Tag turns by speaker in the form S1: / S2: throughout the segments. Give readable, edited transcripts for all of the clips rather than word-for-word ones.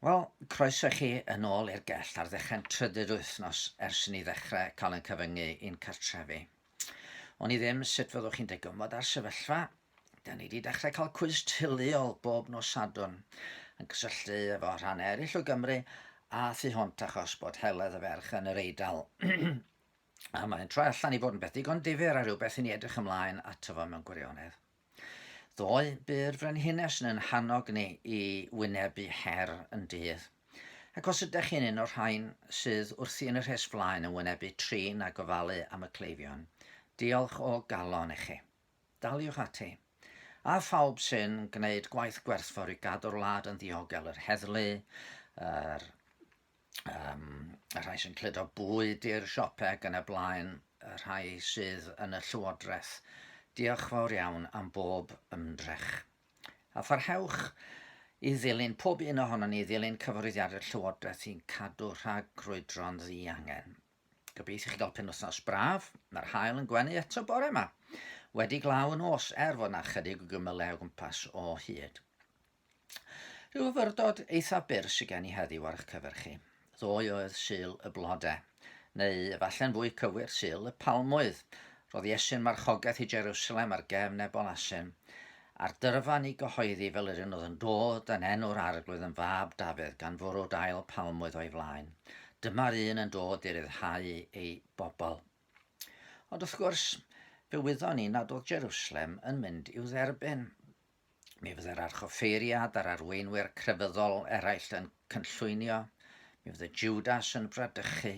S1: Wel, croeso chi yn ôl i'r Gell ar ddechrau'n trydydd wythnos ers i ni ddechrau cael yn cyfyngu i'n cartrefi. O'n i ddim sut fyddwch chi'n degymod ar sefyllfa. Da ni wedi dechrau cael cwis teuluol bob nos Sadwrn yn cysylltu efo rhan eraill o Gymru a thu hwnt achos bod heledd y ferch yn yr Eidal. A mae'n troi allan i fod yn beth digon difyr a rhywbeth i ni edrych ymlaen ato fo mewn gwirionedd. Ddoe by'r frenhines yn hannog ni i wynebu her yn dydd. Ac os ydych chi'n un o'r rhain sydd wrthi yn y rhes flaen yn wynebu trin a gofalu am y cleifion, diolch o galon i chi. Daliwch ati. A phawb sy'n gwneud gwaith gwerthfawr i gadw'r wlad yn ddiogel, yr heddlu, yr rhai sy'n cludo bwyd i'r siopau ac yn y blaen, y rhai sydd yn y llywodraeth. Diolch fawr iawn am bob ymdrech. A pharhewch i ddilyn, pob un ohono ni ddilyn cyfarwyddiadau'r llywodraeth i'n cadw rhag grwydro'n ddi-angen. Gobeithio chi gael penwythnos braf, mae'r haul yn gwenu eto bore yma. Wedi glaw yn os fod na chydig o gymylau o gwmpas o hyd. Rhyw Myfyrdod eitha byr sy'n gen i heddiw ar eich cyfer chi. Ddoe oedd Sul y Blodau, neu efallai'n fwy cywir Sul y Palmwydd. Roedd Iesu'n marchogaeth i Jerwsalem ar gefn Nebol Asyn, a'r dyrfan i gyhoeddi fel ydyn oedd yn dod yn enw'r arglwydd yn fab Dafydd gan fwrw dail palmwydd o'i flaen. Dyma'r un yn dod i ryddhau ei bobl. Ond wrth gwrs, fe wyddon ni nad oedd Jerwsalem yn mynd i'w dderbyn. Mi fydde'r archoffeiriad a'r arweinwyr crefyddol eraill yn cynllwynio. Mi fydde Judas yn bradychu.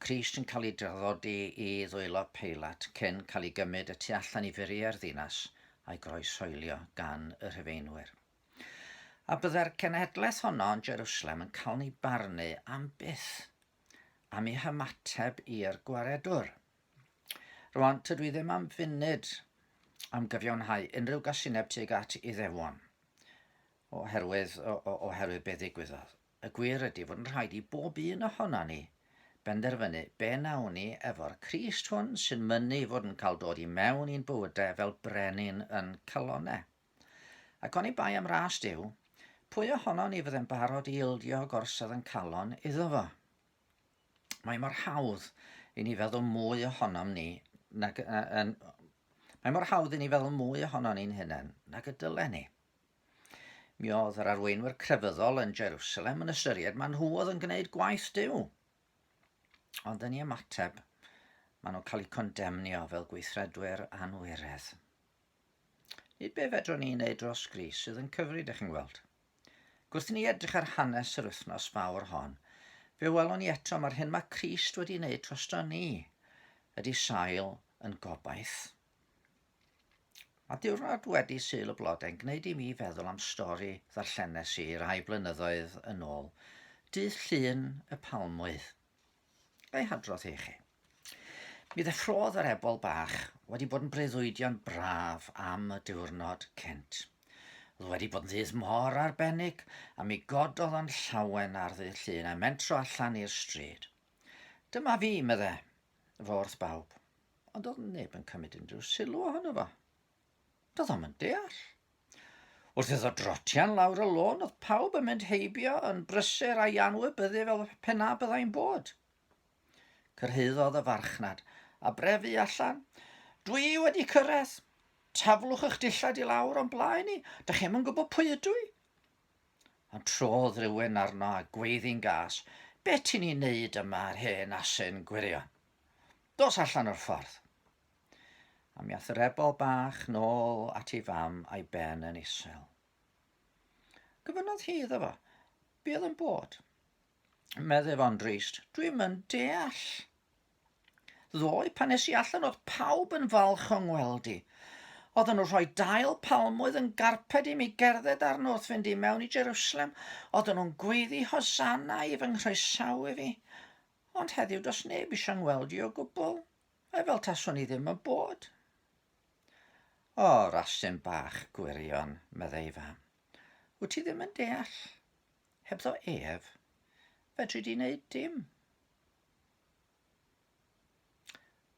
S1: Crist yn cael ei draddodi i ddwylo Peilat cyn cael ei gymryd y tu allan i furiau'r ddinas a'i groeshoelio gan y Rhufeinwyr. A bydde'r cenhedlaeth honno yn Jerwsalem yn cael ei barnu am byth, am ei hymateb i'r gwaredwr. Rwan, tydw i ddim am funud am gyfiawnhau unrhyw gasineb tuag at Iddewon, oherwydd be ddigwyddodd. Y gwir ydy fod yn rhaid i bob un ohono ni benderfynu be nawn ni efo'r Crist hwn sy'n mynnu fod yn cael dod i mewn i'n bywydau fel brenin yn calonnau. Ac oni bai am ras Duw, pwy ohono ni fydde'n barod i ildio gorsedd yn calon iddo fo? Mae mor hawdd i ni feddwl mwy ohonom ni Mae mor hawdd i ni feddwl mwy ohono ni'n hunain nag y dylen ni. Mi oedd yr arweinwyr crefyddol yn Jerwsalem yn ystyried maen nhw oedd yn gwneud gwaith Duw. Ond yn ei ymateb, maen nhw'n cael eu condemnio fel gweithredwyr anwiredd. Nid be fedrwn ni wneud dros Gris sydd yn cyfri, ydych chi'n gweld. Gwrth ni edrych ar hanes yr wythnos fawr hon, fe welon ni eto mae'r hyn mae Crist wedi wneud drosto ni, ydy sail yn gobaith. Mae diwrnod wedi Sul y Blodau'n gwneud i mi feddwl am stori ddarllenes i rai blynyddoedd yn ôl, Dydd Llun y Palmwydd. Gai hadrodd i chi. Mi ddeffrodd yr ebol bach wedi bod yn breuddwydion braf am y diwrnod cynt. Oedd wedi bod yn ddydd mor arbennig a mi gododd yn llawen ar Ddydd Llun a mentro allan i'r stryd. Dyma fi, medde, fo wrth bawb, ond oedd neb yn cymryd unrhyw sylw ohono fo. Doedd o'm yn deall. Wrth iddo drotian lawr y lôn, oedd pawb yn mynd heibio yn brysur a anwybyddu fel penna byddai'n bod. Cyrhaeddodd y farchnad a brefu allan. Dwi wedi cyrraedd. Taflwch eich dillad i lawr o'n blaen i. Dych chi'm yn gwybod pwy ydw i? Ond trodd rhywun arno a gweiddi'n gas. Be ti'n ei wneud yma'r hen asyn gwirion? Dos allan o'r ffordd. A mi ath yr ebol bach nôl at ei fam a'i ben yn isel. Gyfynodd hi iddo fo. Be oedd yn bod? Medde fo'n drist. Dwi'm yn deall. Ddoe pan nes i allan oedd pawb yn falch o'n ngweld i. Oedden nhw rhoi dail palmwydd yn garped i mi gerdded arno wrth fynd i mewn i Jerwsalem. Oedden nhw'n gweiddi hosanna i fy nghroesawu fi. Ond heddiw does neb eisiau ngweld i o gwbl. A fel taswn i ddim yn bod. O, rasyn bach gwirion, meddai fam. Wyt ti ddim yn deall? Hebddo ef, fedri di wneud dim.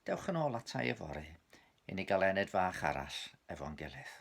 S1: Dewch yn ôl ata i yfory, i ni gael ened fach arall efo'n gilydd.